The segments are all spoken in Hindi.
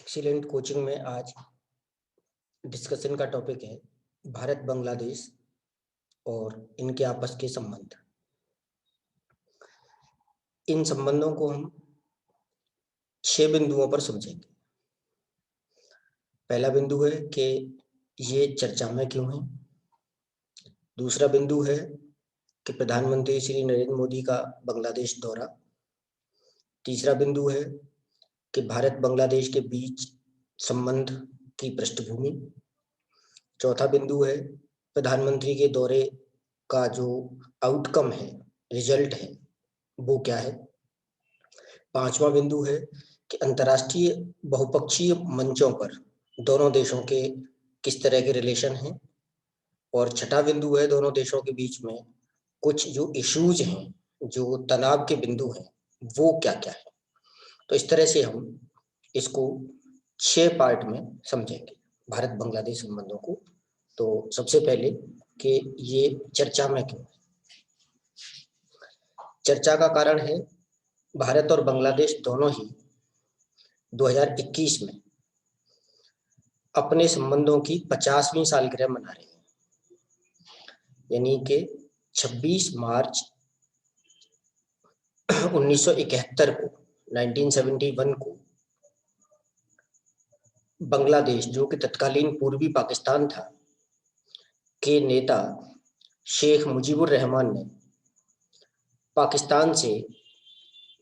एक्सीलेंट कोचिंग में आज डिस्कशन का टॉपिक है भारत बांग्लादेश और इनके आपस के संबंध। इन संबंधों को हम 6 बिंदुओं पर समझेंगे। पहला बिंदु है कि ये चर्चा में क्यों है। दूसरा बिंदु है कि प्रधानमंत्री श्री नरेंद्र मोदी का बांग्लादेश दौरा। तीसरा बिंदु है कि भारत बांग्लादेश के बीच संबंध की पृष्ठभूमि। चौथा बिंदु है प्रधानमंत्री के दौरे का जो आउटकम है, रिजल्ट है, वो क्या है। पांचवा बिंदु है कि अंतर्राष्ट्रीय बहुपक्षीय मंचों पर दोनों देशों के किस तरह के रिलेशन हैं। और छठा बिंदु है दोनों देशों के बीच में कुछ जो इश्यूज हैं, जो तनाव के बिंदु हैं, वो क्या क्या है। तो इस तरह से हम इसको 6 पार्ट में समझेंगे भारत बांग्लादेश संबंधों को। तो सबसे पहले कि ये चर्चा में क्यों। चर्चा का कारण है भारत और बांग्लादेश दोनों ही 2021 में अपने संबंधों की 50वीं सालगिरह मना रहे हैं। यानी कि 26 मार्च 1971 को 1971 को बांग्लादेश, जो कि तत्कालीन पूर्वी पाकिस्तान था, के नेता शेख मुजीबुर रहमान ने पाकिस्तान से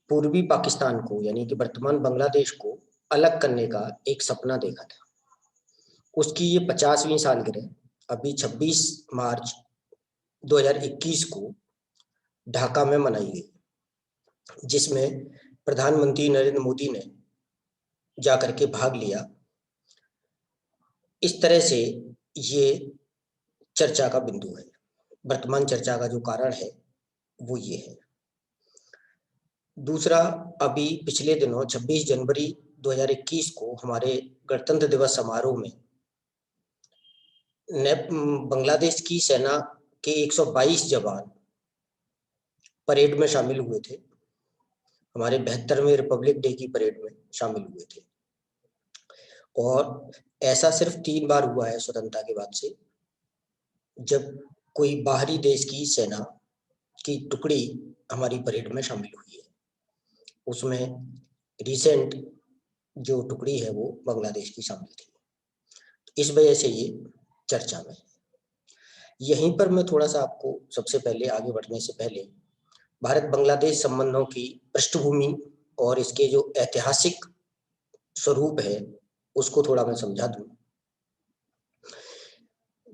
पूर्वी पाकिस्तान को यानी कि वर्तमान बांग्लादेश को अलग करने का एक सपना देखा था। उसकी ये 50वीं सालगिरह अभी 26 मार्च 2021 को ढाका में मनाई गई, जिसमें प्रधानमंत्री नरेंद्र मोदी ने जाकर के भाग लिया। इस तरह से ये चर्चा का बिंदु है। वर्तमान चर्चा का जो कारण है वो ये है। दूसरा, अभी पिछले दिनों 26 जनवरी 2021 को हमारे गणतंत्र दिवस समारोह में बांग्लादेश की सेना के 122 जवान परेड में शामिल हुए थे। हमारे 72वें रिपब्लिक डे की परेड में शामिल हुए थे। और ऐसा सिर्फ 3 बार हुआ है स्वतंत्रता के बाद से, जब कोई बाहरी देश की सेना की टुकड़ी हमारी परेड में शामिल हुई है। उसमें रिसेंट जो टुकड़ी है वो बांग्लादेश की शामिल थी। इस वजह से ये चर्चा में है। यहीं पर मैं थोड़ा सा आपको सबसे पहले आगे बढ़ने से पहले भारत बांग्लादेश संबंधों की पृष्ठभूमि और इसके जो ऐतिहासिक स्वरूप है उसको थोड़ा मैं समझा दूं।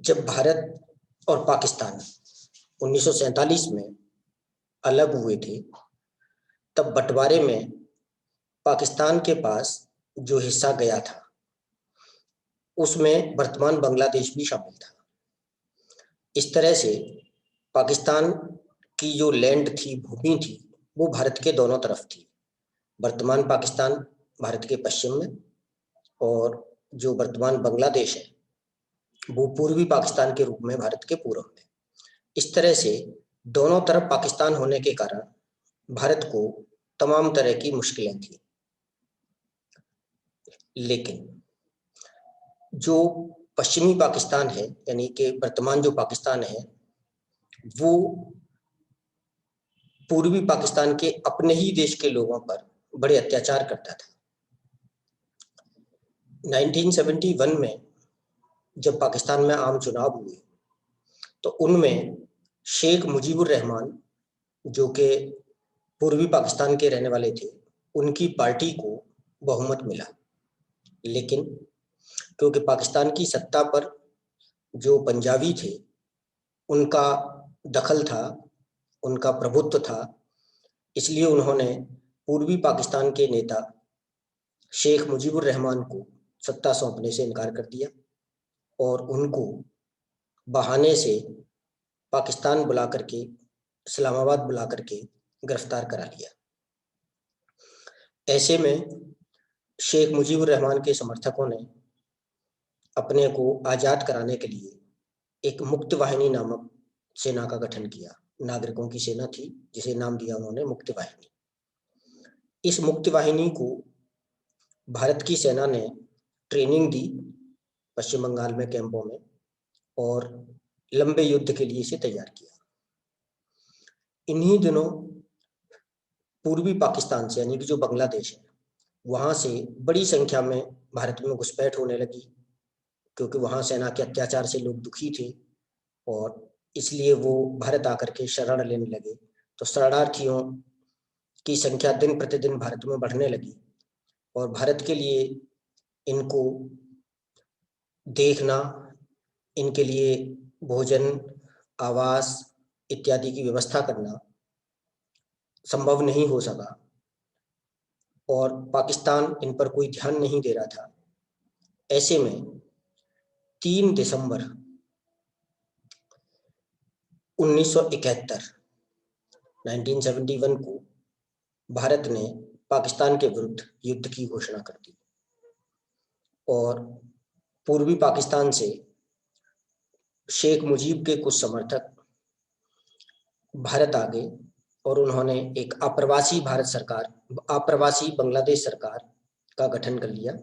जब भारत और पाकिस्तान 1947 में अलग हुए थे, तब बंटवारे में पाकिस्तान के पास जो हिस्सा गया था उसमें वर्तमान बांग्लादेश भी शामिल था। इस तरह से पाकिस्तान की जो लैंड थी, भूमि थी, वो भारत के दोनों तरफ थी। वर्तमान पाकिस्तान भारत के पश्चिम में और जो वर्तमान बांग्लादेश है वो पूर्वी पाकिस्तान के रूप में भारत के पूर्व में। इस तरह से दोनों तरफ पाकिस्तान होने के कारण भारत को तमाम तरह की मुश्किलें थी। लेकिन जो पश्चिमी पाकिस्तान है, यानी कि वर्तमान जो पाकिस्तान है, वो पूर्वी पाकिस्तान के अपने ही देश के लोगों पर बड़े अत्याचार करता था। 1971 में जब पाकिस्तान में आम चुनाव हुए तो उनमें शेख मुजीबुर रहमान, जो कि पूर्वी पाकिस्तान के रहने वाले थे, उनकी पार्टी को बहुमत मिला। लेकिन क्योंकि पाकिस्तान की सत्ता पर जो पंजाबी थे उनका दखल था, उनका प्रभुत्व था, इसलिए उन्होंने पूर्वी पाकिस्तान के नेता शेख मुजीबुर रहमान को सत्ता सौंपने से इनकार कर दिया और उनको बहाने से पाकिस्तान बुला करके, इस्लामाबाद बुला करके गिरफ्तार करा लिया। ऐसे में शेख मुजीबुर रहमान के समर्थकों ने अपने को आज़ाद कराने के लिए एक मुक्त वाहिनी नामक सेना का गठन किया। नागरिकों की सेना थी जिसे नाम दिया उन्होंने मुक्त वाहिनी। इस मुक्त वाहिनी को भारत की सेना ने ट्रेनिंग दी पश्चिम बंगाल में कैंपों में और लंबे युद्ध के लिए इसे तैयार किया। इन्हीं दिनों पूर्वी पाकिस्तान से यानी कि जो बांग्लादेश है वहां से बड़ी संख्या में भारत में घुसपैठ होने लगी, क्योंकि वहां सेना के अत्याचार से लोग दुखी थे और इसलिए वो भारत आकर के शरण लेने लगे। तो शरणार्थियों की संख्या दिन प्रतिदिन भारत में बढ़ने लगी और भारत के लिए इनको देखना, इनके लिए भोजन, आवास इत्यादि की व्यवस्था करना संभव नहीं हो सका और पाकिस्तान इन पर कोई ध्यान नहीं दे रहा था। ऐसे में 3 दिसंबर 1971 को भारत ने पाकिस्तान के विरुद्ध युद्ध की घोषणा कर दी और पूर्वी पाकिस्तान से शेख मुजीब के कुछ समर्थक भारत आ गए और उन्होंने एक अप्रवासी बांग्लादेश सरकार का गठन कर लिया,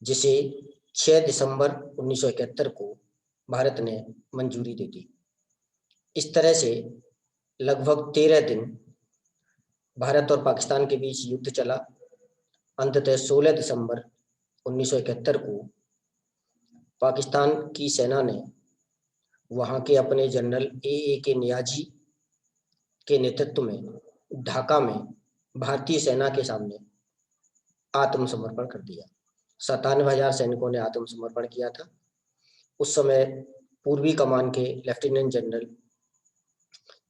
जिसे 6 दिसंबर 1971 को भारत ने मंजूरी दे दी। इस तरह से लगभग 13 दिन भारत और पाकिस्तान के बीच युद्ध चला। अंततः 16 दिसंबर 1971 को पाकिस्तान की सेना ने वहां के अपने जनरल ए के नियाजी के नेतृत्व में ढाका में भारतीय सेना के सामने आत्मसमर्पण कर दिया। 97,000 सैनिकों ने आत्मसमर्पण किया था। उस समय पूर्वी कमान के लेफ्टिनेंट जनरल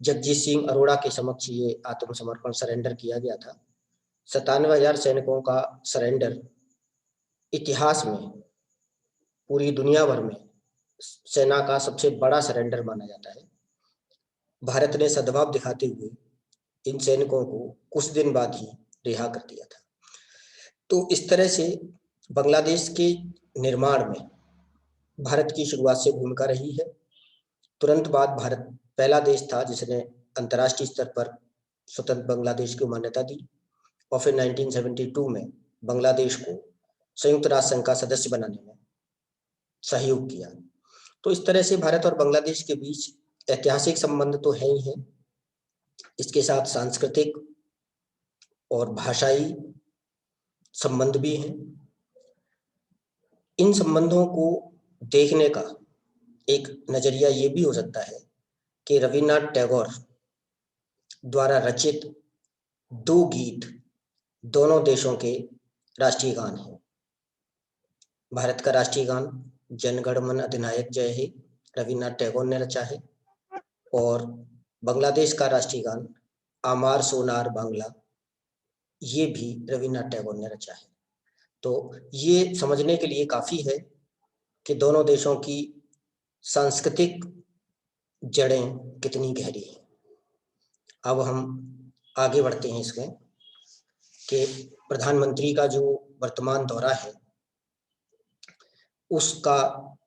जगजीत सिंह अरोड़ा के समक्ष ये आत्मसमर्पण सरेंडर किया गया था। 97,000 सैनिकों का सरेंडर इतिहास में पूरी दुनिया भर में सेना का सबसे बड़ा सरेंडर माना जाता है। भारत ने सद्भाव दिखाते हुए इन सैनिकों को कुछ दिन बाद ही रिहा कर दिया था। तो इस तरह से बांग्लादेश के निर्माण में भारत की शुरुआत से भूमिका रही है। तुरंत बाद भारत पहला देश था जिसने अंतर्राष्ट्रीय स्तर पर स्वतंत्र बांग्लादेश को मान्यता दी और फिर 1972 में बांग्लादेश को संयुक्त राष्ट्र संघ का सदस्य बनाने में सहयोग किया। तो इस तरह से भारत और बांग्लादेश के बीच ऐतिहासिक संबंध तो है ही है, इसके साथ सांस्कृतिक और भाषाई संबंध भी हैं। इन संबंधों को देखने का एक नजरिया ये भी हो सकता है कि रविन्द्रनाथ टैगोर द्वारा रचित 2 गीत दोनों देशों के राष्ट्रीय गान हैं। भारत का राष्ट्रीय गान जन गण मन अधिनायक जय हे रविन्द्रनाथ टैगोर ने रचा है और बांग्लादेश का राष्ट्रीय गान आमार सोनार बांग्ला ये भी रविन्द्रनाथ टैगोर ने रचा है। तो ये समझने के लिए काफी है कि दोनों देशों की सांस्कृतिक जड़ें कितनी गहरी हैं। अब हम आगे बढ़ते हैं इसमें कि प्रधानमंत्री का जो वर्तमान दौरा है उसका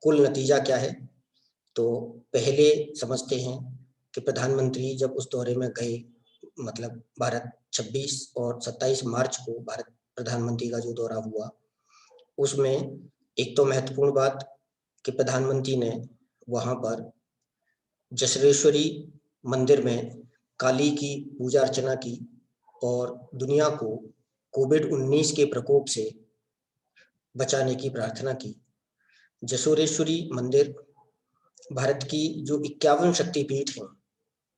कुल नतीजा क्या है। तो पहले समझते हैं कि प्रधानमंत्री जब उस दौरे में गए, मतलब भारत 26 और 27 मार्च को भारत प्रधानमंत्री का जो दौरा हुआ उसमें एक तो महत्वपूर्ण बात कि प्रधानमंत्री ने वहां पर जसरेश्वरी मंदिर में काली की पूजा अर्चना की और दुनिया को कोविड-19 के प्रकोप से बचाने की प्रार्थना की। जसोरेश्वरी मंदिर भारत की जो 51 शक्तिपीठ हैं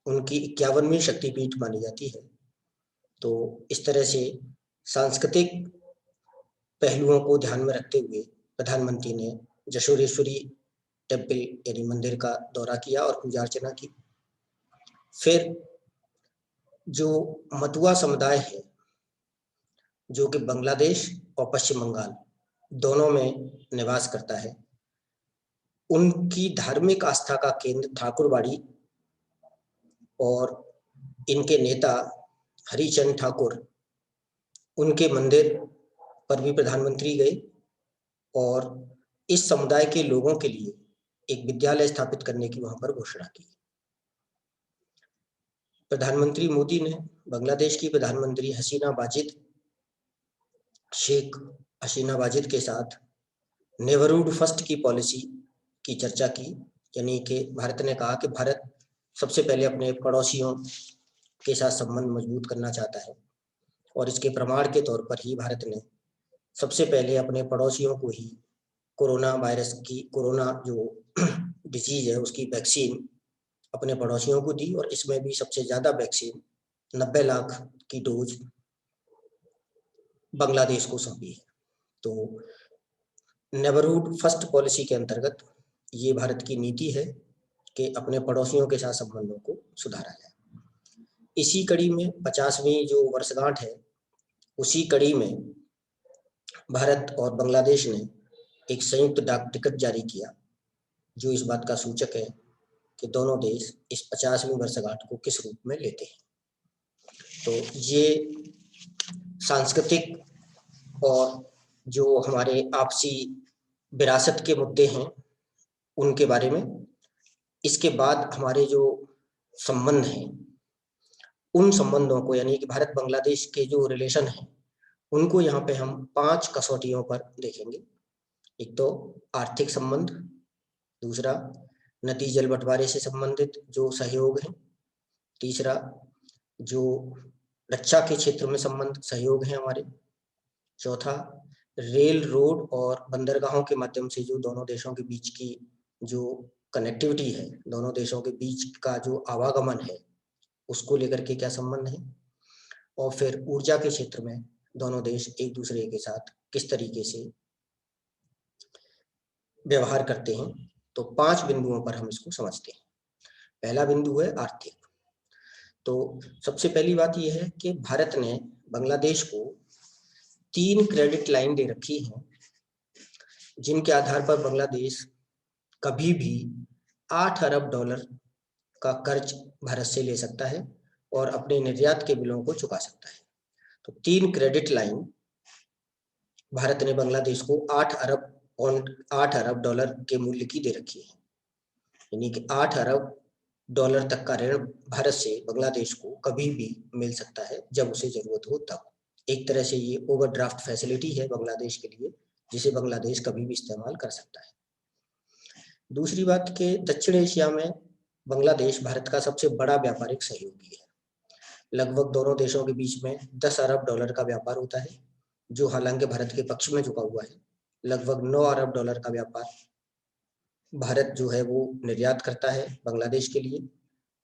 उनकी 51वीं शक्तिपीठ मानी जाती है। तो इस तरह से सांस्कृतिक पहलुओं को ध्यान में रखते हुए प्रधानमंत्री ने जसोरेश्वरी टेम्पल यानी मंदिर का दौरा किया और पूजा अर्चना की। फिर जो मतुआ समुदाय है जो कि बांग्लादेश और पश्चिम बंगाल दोनों में निवास करता है, उनकी धार्मिक आस्था का केंद्र ठाकुरबाड़ी और इनके नेता हरिचंद ठाकुर उनके मंदिर पर भी प्रधानमंत्री गए और इस समुदाय के लोगों के लिए एक विद्यालय स्थापित करने की वहां पर घोषणा की। प्रधानमंत्री मोदी ने बांग्लादेश की प्रधानमंत्री शेख हसीना वाजिद के साथ नेवरहुड फर्स्ट की पॉलिसी की चर्चा की, यानी कि भारत ने कहा कि भारत सबसे पहले अपने पड़ोसियों के साथ संबंध मजबूत करना चाहता है, और इसके प्रमाण के तौर पर ही भारत ने सबसे पहले अपने पड़ोसियों को ही कोरोना वायरस की, कोरोना जो डिजीज है उसकी वैक्सीन अपने पड़ोसियों को दी, और इसमें भी सबसे ज्यादा वैक्सीन 90 लाख की डोज बांग्लादेश को सौंपी है। तो नेबरहुड फर्स्ट पॉलिसी के अंतर्गत ये भारत की नीति है कि अपने पड़ोसियों के साथ संबंधों को सुधारा जाए। इसी कड़ी में 50वीं जो वर्षगांठ है, उसी कड़ी में भारत और बांग्लादेश ने एक संयुक्त डाक टिकट जारी किया, जो इस बात का सूचक है कि दोनों देश इस 50वीं वर्षगांठ को किस रूप में लेते हैं। तो ये सांस्कृतिक और जो हमारे आपसी विरासत के मुद्दे हैं उनके बारे में। इसके बाद हमारे जो संबंध हैं, उन संबंधों को, यानी कि भारत बांग्लादेश के जो रिलेशन हैं, उनको यहाँ पे हम 5 कसौटियों पर देखेंगे। एक तो आर्थिक संबंध, दूसरा नदी जल बंटवारे से संबंधित जो सहयोग है, तीसरा जो रक्षा के क्षेत्र में संबंध सहयोग है हमारे, चौथा रेल, रोड और बंदरगाहों के माध्यम से जो दोनों देशों के बीच की जो कनेक्टिविटी है, दोनों देशों के बीच का जो आवागमन है, उसको लेकर के क्या संबंध है, और फिर ऊर्जा के क्षेत्र में दोनों देश एक दूसरे के साथ किस तरीके से व्यवहार करते हैं। तो 5 बिंदुओं पर हम इसको समझते हैं। पहला बिंदु है आर्थिक। तो सबसे पहली बात यह है कि भारत ने बांग्लादेश को 3 क्रेडिट लाइन दे रखी है, जिनके आधार पर बांग्लादेश कभी भी 8 अरब डॉलर का कर्ज भारत से ले सकता है और अपने निर्यात के बिलों को चुका सकता है। तो 3 क्रेडिट लाइन भारत ने बांग्लादेश को 8 अरब डॉलर के मूल्य की दे रखी है, यानी कि 8 अरब डॉलर तक का ऋण भारत से बांग्लादेश को कभी भी मिल सकता है जब उसे जरूरत हो तब। एक तरह से ये ओवरड्राफ्ट फैसिलिटी है बांग्लादेश के लिए, जिसे बांग्लादेश कभी भी इस्तेमाल कर सकता है। दूसरी बात कि दक्षिण एशिया में बांग्लादेश भारत का सबसे बड़ा व्यापारिक सहयोगी है। लगभग दोनों देशों के बीच में 10 अरब डॉलर का व्यापार होता है, जो हालांकि भारत के पक्ष में झुका हुआ है। लगभग 9 अरब डॉलर का व्यापार भारत जो है वो निर्यात करता है बांग्लादेश के लिए,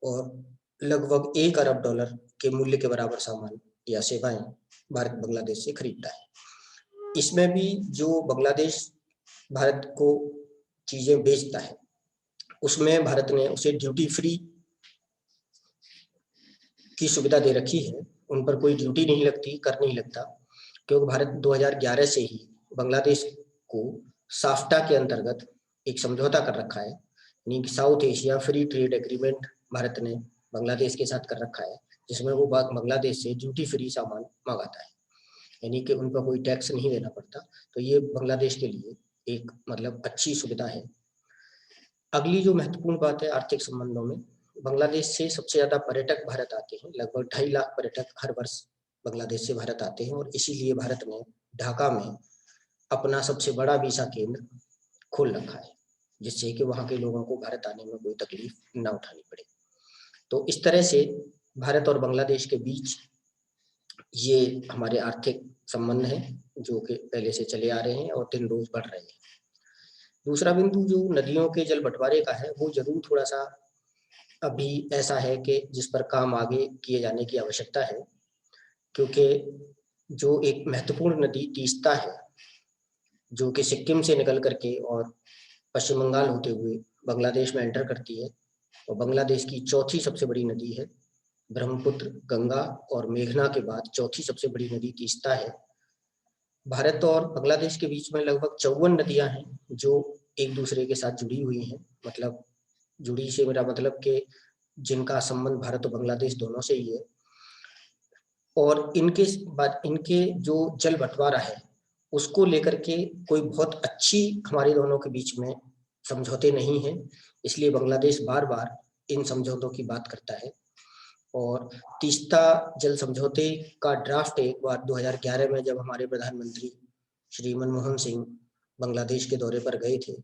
और लगभग 1 अरब डॉलर के मूल्य के बराबर सामान या सेवाएं भारत बांग्लादेश से खरीदता है। इसमें भी जो बांग्लादेश भारत को चीजें बेचता है, उसमें भारत ने उसे ड्यूटी फ्री की सुविधा दे रखी है। उन पर कोई ड्यूटी नहीं लगती, कर नहीं लगता, क्योंकि भारत 2011 से ही बांग्लादेश को साफ्टा के अंतर्गत एक समझौता कर रखा है, यानी south Asia free trade agreement Bharat ने बांग्लादेश के साथ कर रखा है, जिसमें वो बांग्लादेश से ड्यूटी फ्री सामान मंगाता है, यानी कि उन पर कोई टैक्स नहीं देना पड़ता। तो ये बांग्लादेश के लिए एक मतलब अच्छी सुविधा है। अगली जो महत्वपूर्ण बात है आर्थिक संबंधों में, बांग्लादेश से सबसे ज्यादा पर्यटक भारत आते हैं। लगभग 2.5 लाख पर्यटक हर वर्ष बांग्लादेश से भारत आते हैं, और इसीलिए भारत ने ढाका में अपना सबसे बड़ा वीसा केंद्र खोल रखा है, जिससे कि वहाँ के लोगों को भारत आने में कोई तकलीफ न उठानी पड़े। तो इस तरह से भारत और बांग्लादेश के बीच ये हमारे आर्थिक संबंध हैं, जो कि पहले से चले आ रहे हैं और दिन रोज बढ़ रहे हैं। दूसरा बिंदु जो नदियों के जल बंटवारे का है, वो जरूर थोड़ा सा अभी ऐसा है कि जिस पर काम आगे किए जाने की आवश्यकता है, क्योंकि जो एक महत्वपूर्ण नदी तीस्ता है, जो कि सिक्किम से निकल करके और पश्चिम बंगाल होते हुए बांग्लादेश में एंटर करती है, और बांग्लादेश की चौथी सबसे बड़ी नदी है। ब्रह्मपुत्र, गंगा और मेघना के बाद चौथी सबसे बड़ी नदी तीस्ता है। भारत और बांग्लादेश के बीच में लगभग 54 नदियां हैं जो एक दूसरे के साथ जुड़ी हुई हैं। मतलब जुड़ी से मेरा मतलब कि जिनका संबंध भारत और बांग्लादेश दोनों से ही है, और इनके जो जल बंटवारा है उसको लेकर के कोई बहुत अच्छी हमारे दोनों के बीच में समझौते नहीं हैं। इसलिए बांग्लादेश बार बार इन समझौतों की बात करता है, और तीस्ता जल समझौते का ड्राफ्ट एक बार 2011 में जब हमारे प्रधानमंत्री श्री मनमोहन सिंह बांग्लादेश के दौरे पर गए थे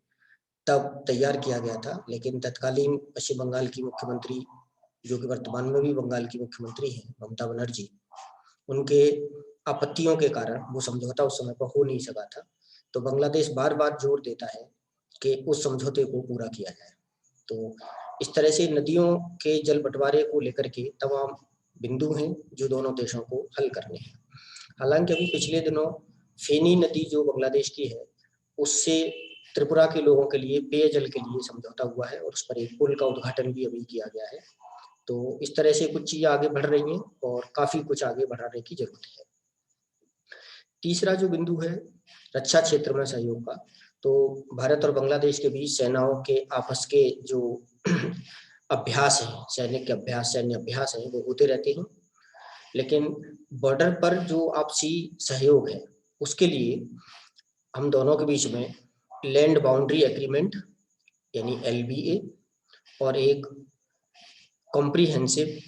तब तैयार किया गया था, लेकिन तत्कालीन पश्चिम बंगाल की मुख्यमंत्री, जो कि वर्तमान में भी बंगाल की मुख्यमंत्री हैं, ममता बनर्जी, उनके आपत्तियों के कारण वो समझौता उस समय पर हो नहीं सका था। तो बांग्लादेश बार बार जोर देता है कि उस समझौते को पूरा किया जाए। तो इस तरह से नदियों के जल बंटवारे को लेकर के तमाम बिंदु हैं जो दोनों देशों को हल करने हैं। हालांकि अभी पिछले दिनों फेनी नदी जो बांग्लादेश की है, उससे त्रिपुरा के लोगों के लिए पेयजल के लिए समझौता हुआ है और उस पर एक पुल का उद्घाटन भी अभी किया गया है। तो इस तरह से कुछ चीजें आगे बढ़ रही हैं और काफी कुछ आगे बढ़ाने की जरूरत है। तीसरा जो बिंदु है रक्षा क्षेत्र में सहयोग का, तो भारत और बांग्लादेश के बीच सेनाओं के आपस के जो अभ्यास है, सैन्य अभ्यास है, वो होते रहते हैं। लेकिन बॉर्डर पर जो आपसी सहयोग है उसके लिए हम दोनों के बीच में लैंड बाउंड्री एग्रीमेंट यानी LBA और एक comprehensive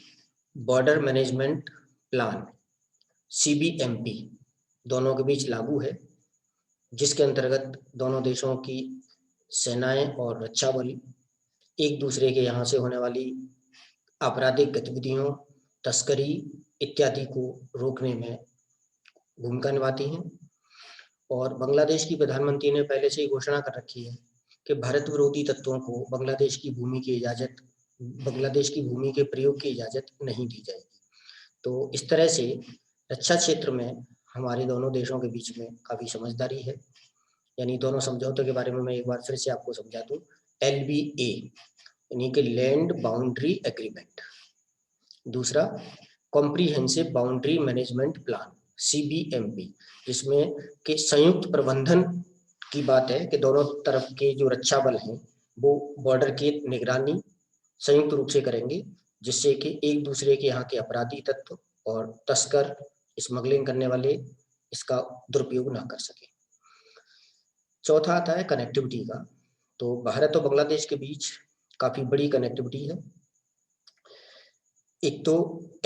border management plan CBMP दोनों के बीच लागू है, जिसके अंतर्गत दोनों देशों की सेनाएं और रक्षा बल एक दूसरे के यहाँ से होने वाली आपराधिक गतिविधियों, तस्करी इत्यादि को रोकने में भूमिका निभाती हैं। और बांग्लादेश की प्रधानमंत्री ने पहले से ही घोषणा कर रखी है कि भारत विरोधी तत्वों को बांग्लादेश की भूमि के प्रयोग की इजाजत नहीं दी जाएगी। तो इस तरह से रक्षा क्षेत्र में हमारे दोनों देशों के बीच में काफी समझदारी है। यानी दोनों समझौतों के बारे में मैं एक बार फिर से आपको समझा दूं। LBA यानी कि लैंड बाउंड्री एग्रीमेंट, दूसरा comprehensive boundary management plan CBMP, जिसमें कि संयुक्त प्रबंधन की बात है कि दोनों तरफ के जो रक्षा बल हैं वो बॉर्डर की निगरानी संयुक्त रूप से करेंगे, जिससे कि एक दूसरे के यहाँ के अपराधी तत्व और तस्कर, स्मगलिंग करने वाले इसका दुरुपयोग ना कर सके। चौथा आता है कनेक्टिविटी का। तो भारत और बांग्लादेश के बीच काफी बड़ी कनेक्टिविटी है। एक तो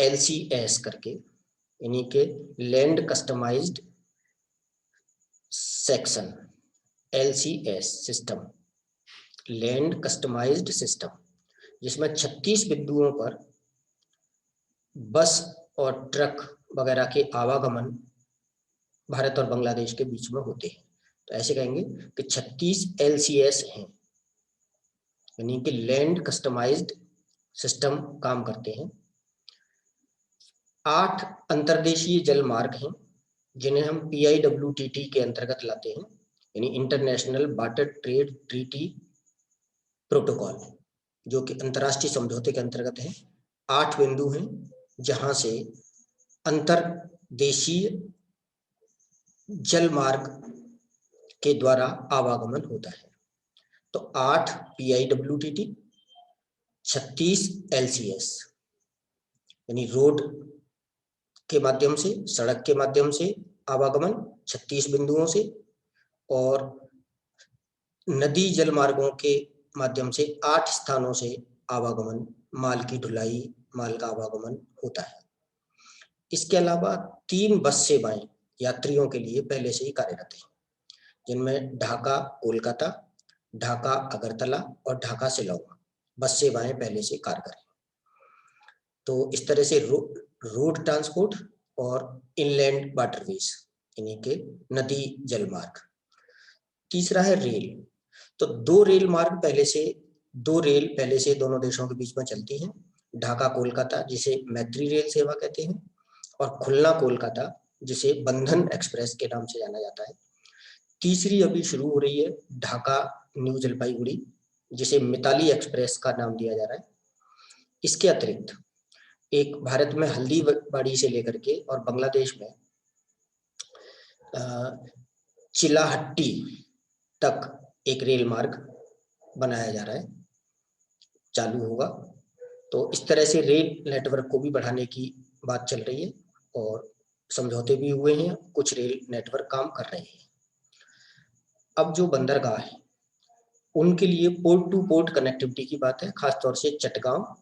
LCS करके यानी कि land customised section, LCS system, land customised system, जिसमें 36 बिंदुओं पर बस और ट्रक वगैरह के आवागमन भारत और बांग्लादेश के बीच में होते हैं। तो ऐसे कहेंगे कि 36 LCS हैं, यानी कि लैंड कस्टमाइज्ड सिस्टम काम करते हैं। 8 अंतर्देशीय जल मार्ग हैं जिन्हें हम PIWTT के अंतर्गत लाते हैं, यानी international water trade treaty protocol, जो कि अंतर्राष्ट्रीय समझौते के अंतर्गत है। 8 बिंदु हैं जहां से अंतर्देशीय जल मार्ग के द्वारा आवागमन होता है। तो 8 PIWTT, 36 LCS यानी रोड के माध्यम से, सड़क के माध्यम से आवागमन 36 बिंदुओं से, और नदी जल मार्गों के माध्यम से 8 स्थानों से आवागमन, माल की ढुलाई, माल का आवागमन होता है। इसके अलावा 3 बस सेवाएं यात्रियों के लिए पहले से ही कार्यरत हैं, जिनमें ढाका कोलकाता, ढाका अगरतला और ढाका शिलांग बस सेवाएं पहले से कारगर हैं। तो इस तरह से रोड ट्रांसपोर्ट और इनलैंड वाटरवेज यानी कि नदी जल मार्ग। तीसरा है रेल। तो 2 रेल पहले से दोनों देशों के बीच में चलती हैं। ढाका कोलकाता, जिसे मैत्री रेल सेवा कहते हैं, और खुलना कोलकाता, जिसे बंधन एक्सप्रेस के नाम से जाना जाता है। तीसरी अभी शुरू हो रही है, ढाका न्यू जलपाईगुड़ी, जिसे मिताली एक्सप्रेस का नाम दिया जा रहा है। इसके अतिरिक्त एक भारत में हल्दीबाड़ी से लेकर के और बांग्लादेश में चिलाहट्टी तक एक रेल मार्ग बनाया जा रहा है, चालू होगा। तो इस तरह से रेल नेटवर्क को भी बढ़ाने की बात चल रही है और समझौते भी हुए हैं, कुछ रेल नेटवर्क काम कर रहे हैं। अब जो बंदरगाह है उनके लिए पोर्ट टू पोर्ट कनेक्टिविटी की बात है, खासतौर से चटगांव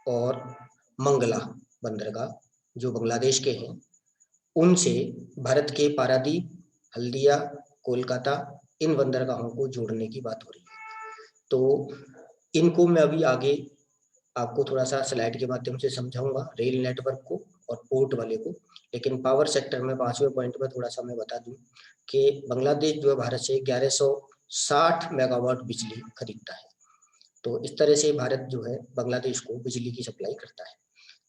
और मंगला बंदरगाह जो बांग्लादेश के हैं, उनसे भारत के पारादीप, हल्दिया, कोलकाता, इन बंदरगाहों को जोड़ने की बात हो रही है। तो इनको मैं अभी आगे आपको थोड़ा सा स्लाइड के माध्यम से समझाऊंगा, रेल नेटवर्क को और पोर्ट वाले को। लेकिन पावर सेक्टर में 5वें पॉइंट में थोड़ा सा मैं बता दूं कि बांग्लादेश जो है भारत से 1160 मेगावाट बिजली खरीदता है। तो इस तरह से भारत जो है बांग्लादेश को बिजली की सप्लाई करता है।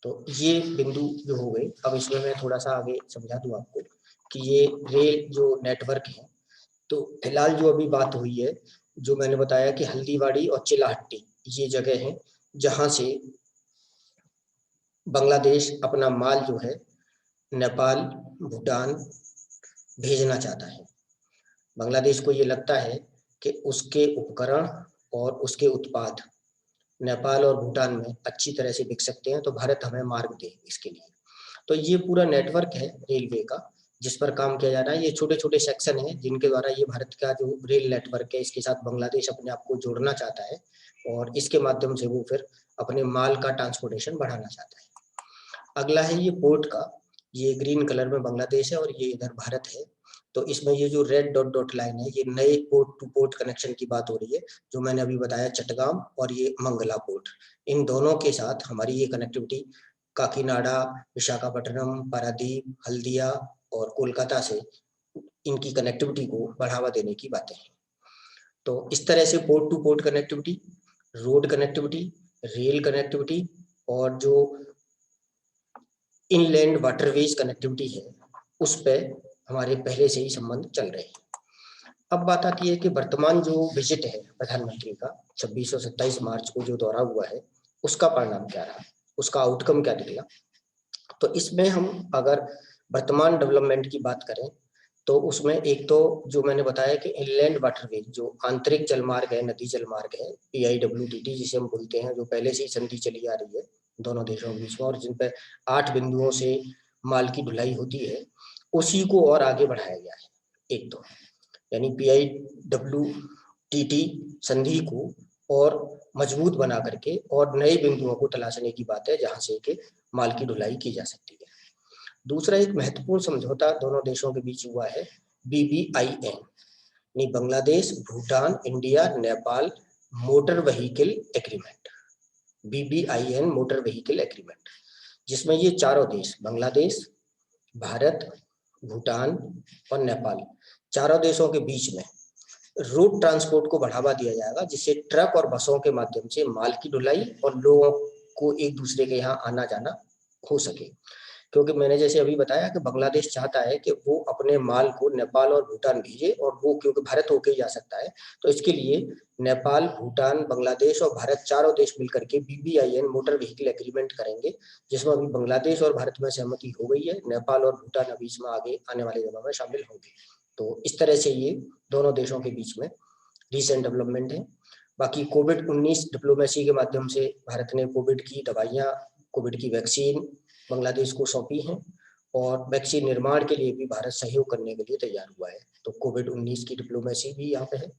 तो ये बिंदु जो हो गए। अब इसमें मैं थोड़ा सा आगे समझा दूं आपको कि ये रेल जो नेटवर्क है, तो फिलहाल जो अभी बात हुई है, जो मैंने बताया कि हल्दीबाड़ी और चिलाहट्टी ये जगह है जहां से बांग्लादेश अपना माल जो है नेपाल, भूटान भेजना चाहता है। बांग्लादेश को ये लगता है कि उसके उपकरण और उसके उत्पाद नेपाल और भूटान में अच्छी तरह से बिक सकते हैं, तो भारत हमें मार्ग दे इसके लिए। तो ये पूरा नेटवर्क है रेलवे का जिस पर काम किया जा रहा है। ये छोटे छोटे सेक्शन हैं जिनके द्वारा ये भारत का जो रेल नेटवर्क है इसके साथ बांग्लादेश अपने आप को जोड़ना चाहता है और इसके माध्यम से वो फिर अपने माल का ट्रांसपोर्टेशन बढ़ाना चाहता है। अगला है ये पोर्ट का, ये ग्रीन कलर में बांग्लादेश है और ये इधर भारत है। तो इसमें ये जो रेड डॉट डॉट लाइन है, ये नए पोर्ट टू पोर्ट कनेक्शन की बात हो रही है, जो मैंने अभी बताया चटगाम और ये मंगला पोर्ट, इन दोनों के साथ हमारी ये कनेक्टिविटी काकीनाडा, विशाखापट्टनम, पारादीप, हल्दिया और कोलकाता से इनकी कनेक्टिविटी को बढ़ावा देने की बातें हैं। तो इस तरह से port two port connectivity, road connectivity, rail connectivity और जो इनलैंड वाटरवेज कनेक्टिविटी है उस पर हमारे पहले से ही संबंध चल रहे हैं। अब बात आती है कि वर्तमान जो विजिट है प्रधानमंत्री का 26 और 27 मार्च को जो दौरा हुआ है उसका परिणाम क्या रहा, उसका आउटकम क्या निकला। तो इसमें हम अगर वर्तमान डेवलपमेंट की बात करें तो उसमें एक तो जो मैंने बताया कि इनलैंड वाटरवेज जो आंतरिक जलमार्ग है, नदी जलमार्ग है, PIWTT जिसे हम बोलते हैं, जो पहले से ही संधि चली आ रही है दोनों देशों के बीच में और जिन पर 8 बिंदुओं से माल की ढुलाई होती है, उसी को और आगे बढ़ाया गया है। एक तो यानी PIWTT संधि को और मजबूत बना करके और नए बिंदुओं को तलाशने की बात है जहां से कि माल की ढुलाई की जा सकती है। दूसरा एक महत्वपूर्ण समझौता दोनों देशों के बीच हुआ है, BBIN यानी Bangladesh, Bhutan, India, Nepal motor vehicle agreement, BBIN motor vehicle agreement, जिसमें ये चारों देश बांग्लादेश, भारत, भूटान और नेपाल चारों देशों के बीच में रोड ट्रांसपोर्ट को बढ़ावा दिया जाएगा, जिससे ट्रक और बसों के माध्यम से माल की ढुलाई और लोगों को एक दूसरे के यहाँ आना जाना हो सके। क्योंकि मैंने जैसे अभी बताया कि बांग्लादेश चाहता है कि वो अपने माल को नेपाल और भूटान भेजे और वो क्योंकि भारत होके ही जा सकता है, तो इसके लिए नेपाल, भूटान, बांग्लादेश और भारत चारों देश मिलकर के BBIN मोटर व्हीकल एग्रीमेंट करेंगे, जिसमें अभी बांग्लादेश और भारत में सहमति हो गई है। नेपाल और भूटान अभी इसमें आगे आने वाले दिनों में शामिल होंगे। तो इस तरह से ये दोनों देशों के बीच में रिसेंट डेवलपमेंट है। बाकी कोविड-19 डिप्लोमेसी के माध्यम से भारत ने कोविड की दवाइयाँ, कोविड की वैक्सीन बांग्लादेश को सौंपी हैं और वैक्सीन निर्माण के लिए भी भारत सहयोग करने के लिए तैयार हुआ है। तो कोविड-19 की डिप्लोमेसी भी यहाँ पे है।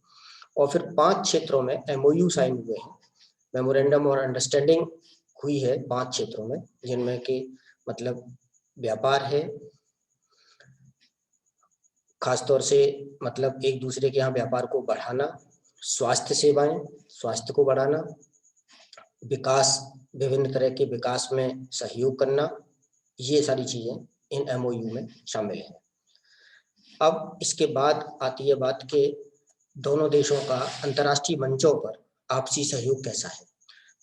और फिर 5 क्षेत्रों में MOU साइन हुए हैं, मेमोरेंडम और अंडरस्टैंडिंग हुई है 5 क्षेत्रों में, जिनमें कि मतलब व्यापार है, खासतौर से मतलब एक दूसरे के यहाँ व्यापार को बढ़ाना, स्वास्थ्य सेवाएं, स्वास्थ्य को बढ़ाना, विकास, विभिन्न तरह के विकास में सहयोग करना, ये सारी चीजें इन MOU में शामिल हैं। अब इसके बाद आती है बात कि दोनों देशों का अंतर्राष्ट्रीय मंचों पर आपसी सहयोग कैसा है।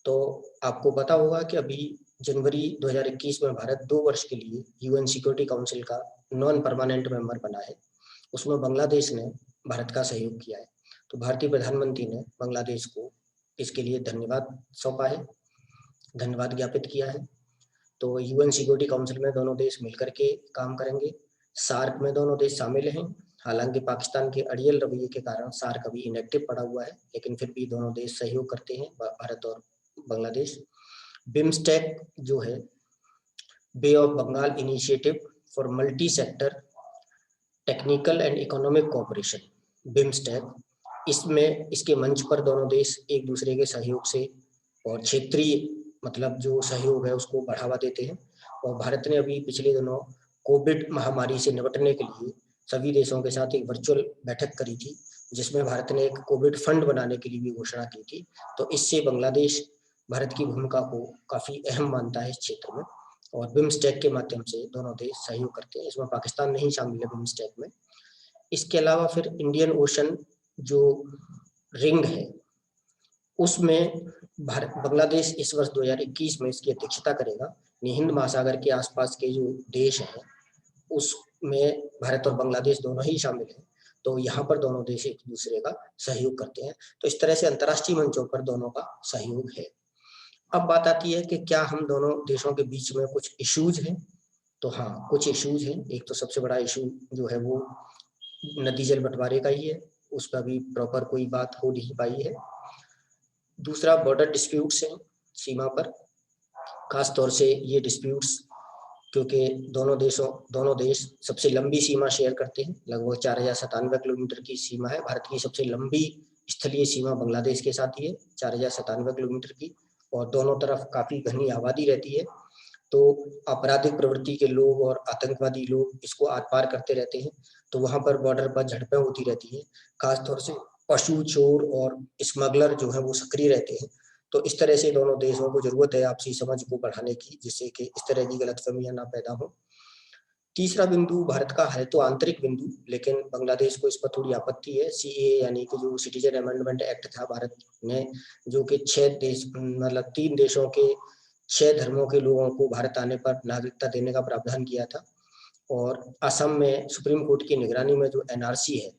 तो आपको पता होगा कि अभी जनवरी 2021 में भारत 2 वर्ष के लिए UN सिक्योरिटी काउंसिल का नॉन परमानेंट मेंबर बना है। उसमें बांग्लादेश ने भारत का सहयोग किया है। तो भारतीय प्रधानमंत्री ने बांग्लादेश को इसके लिए धन्यवाद सौंपा है, धन्यवाद ज्ञापित किया है। तो UN सिक्योरिटी काउंसिल में दोनों देश मिलकर के काम करेंगे। सार्क में दोनों देश शामिल हैं। हालांकि पाकिस्तान के अड़ियल रवैये के कारण सार्क अभी इनएक्टिव पड़ा हुआ है, लेकिन फिर भी दोनों देश सहयोग करते हैं, भारत और बांग्लादेश। बिम्स्टेक जो है, bay of Bengal initiative for multi sector technical and economic cooperation, BIMSTEC, इसमें इसके मंच पर दोनों देश एक दूसरे के सहयोग से और क्षेत्रीय मतलब जो सहयोग है उसको बढ़ावा देते हैं। और भारत ने अभी पिछले दिनों कोविड महामारी से निपटने के लिए सभी देशों के साथ एक वर्चुअल बैठक करी थी, जिसमें भारत ने एक कोविड फंड बनाने के लिए भी घोषणा की थी। तो इससे बांग्लादेश भारत की भूमिका को काफ़ी अहम मानता है इस क्षेत्र में, और बिम्स्टेक के माध्यम से दोनों देश सहयोग करते हैं। इसमें पाकिस्तान नहीं शामिल है बिम्स्टेक में। इसके अलावा फिर इंडियन ओशन जो रिंग है, उसमें बांग्लादेश इस वर्ष 2021 में इसकी अध्यक्षता करेगा। हिंद महासागर के आसपास के जो देश हैं उसमें भारत और बांग्लादेश दोनों ही शामिल हैं। तो यहाँ पर दोनों देश एक दूसरे का सहयोग करते हैं। तो इस तरह से अंतर्राष्ट्रीय मंचों पर दोनों का सहयोग है। अब बात आती है कि क्या हम दोनों देशों के बीच में कुछ इश्यूज हैं? तो हाँ, कुछ इश्यूज हैं। एक तो सबसे बड़ा इशू जो है वो नदी जल बंटवारे का ही है, उस पर भी प्रॉपर कोई बात हो नहीं पाई है। दूसरा बॉर्डर डिस्प्यूट्स हैं सीमा पर, खास तौर से ये डिस्प्यूट्स क्योंकि दोनों देश सबसे लंबी सीमा शेयर करते हैं। लगभग 4097 किलोमीटर की सीमा है। भारत की सबसे लंबी स्थलीय सीमा बांग्लादेश के साथ ही है, 4097 किलोमीटर की, और दोनों तरफ काफी घनी आबादी रहती है। तो आपराधिक प्रवृत्ति के लोग और आतंकवादी लोग इसको आर पार करते रहते हैं। तो वहां पर बॉर्डर पर झड़पें होती रहती है। खासतौर से पशु चोर और स्मगलर जो है वो सक्रिय रहते हैं। तो इस तरह से दोनों देशों को जरूरत है आपसी समझ को बढ़ाने की, जिससे कि इस तरह की गलतफहमियां ना पैदा हो। तीसरा बिंदु भारत का है तो आंतरिक बिंदु, लेकिन बांग्लादेश को इस पर थोड़ी आपत्ति है। सीएए यानी कि जो सिटीजन अमेंडमेंट एक्ट था भारत ने, जो कि 3 देशों के 6 धर्मों के लोगों को भारत आने पर नागरिकता देने का प्रावधान किया था। और असम में सुप्रीम कोर्ट की निगरानी में जो एनआरसी है,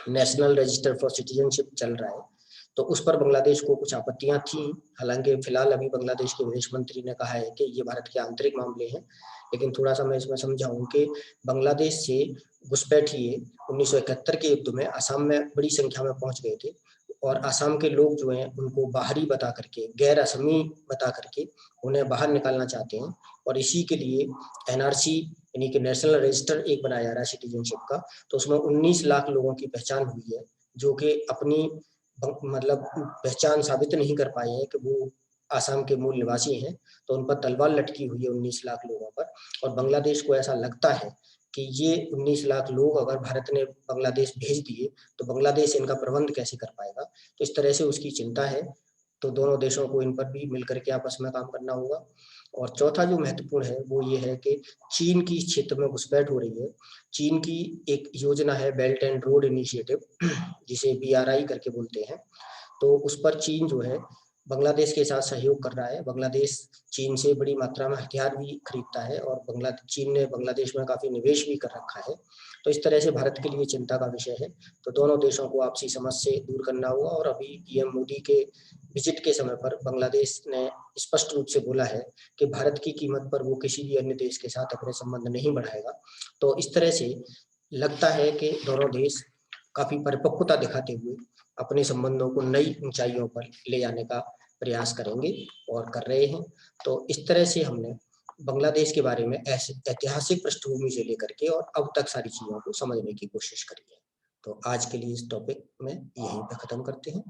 नेशनल रजिस्टर फॉर सिटीजनशिप, चल रहा है। तो उस पर बांग्लादेश को कुछ आपत्तियां थी। हालांकि फिलहाल अभी बांग्लादेश के विदेश मंत्री ने कहा है कि ये भारत के आंतरिक मामले हैं। लेकिन थोड़ा सा मैं इसमें समझाऊं कि बांग्लादेश से घुसपैठिए 1971 के युद्ध में असम में बड़ी संख्या में पहुंच गए थे, और असम के लोग जो हैं उनको बाहरी बता करके, गैर असमी बता करके उन्हें बाहर निकालना चाहते हैं। और इसी के लिए एनआरसी यानी कि नेशनल रजिस्टर एक बनाया जा रहा है सिटीजनशिप का। तो उसमें 19 लाख लोगों की पहचान हुई है, जो कि अपनी पहचान साबित नहीं कर पाए हैं कि वो आसाम के मूल निवासी हैं। तो उन पर तलवार लटकी हुई है 19 लाख लोगों पर। और बांग्लादेश को ऐसा लगता है कि ये 19 लाख लोग अगर भारत ने बांग्लादेश भेज दिए तो बांग्लादेश इनका प्रबंध कैसे कर पाएगा। तो इस तरह से उसकी चिंता है। तो दोनों देशों को इन पर भी मिलकर के आपस में काम करना होगा। और चौथा जो महत्वपूर्ण है वो ये है कि चीन की इस क्षेत्र में घुसपैठ हो रही है। चीन की एक योजना है बेल्ट एंड रोड इनिशिएटिव, जिसे BRI करके बोलते हैं। तो उस पर चीन जो है बांग्लादेश के साथ सहयोग कर रहा है। बांग्लादेश चीन से बड़ी मात्रा में हथियार भी खरीदता है, और चीन ने बांग्लादेश में काफी निवेश भी कर रखा है। तो इस तरह से भारत के लिए चिंता का विषय है। तो दोनों देशों को आपसी समझ से दूर करना होगा। और अभी पीएम मोदी के विजिट के समय पर बांग्लादेश ने स्पष्ट रूप से बोला है कि भारत की कीमत पर वो किसी भी अन्य देश के साथ अपने संबंध नहीं बढ़ाएगा। तो इस तरह से लगता है कि दोनों देश काफी परिपक्वता दिखाते हुए अपने संबंधों को नई ऊंचाइयों पर ले जाने का प्रयास करेंगे और कर रहे हैं। तो इस तरह से हमने बांग्लादेश के बारे में ऐसे ऐतिहासिक पृष्ठभूमि से लेकर के और अब तक सारी चीजों को समझने की कोशिश करी है। तो आज के लिए इस टॉपिक में यहीं पे खत्म करते हैं।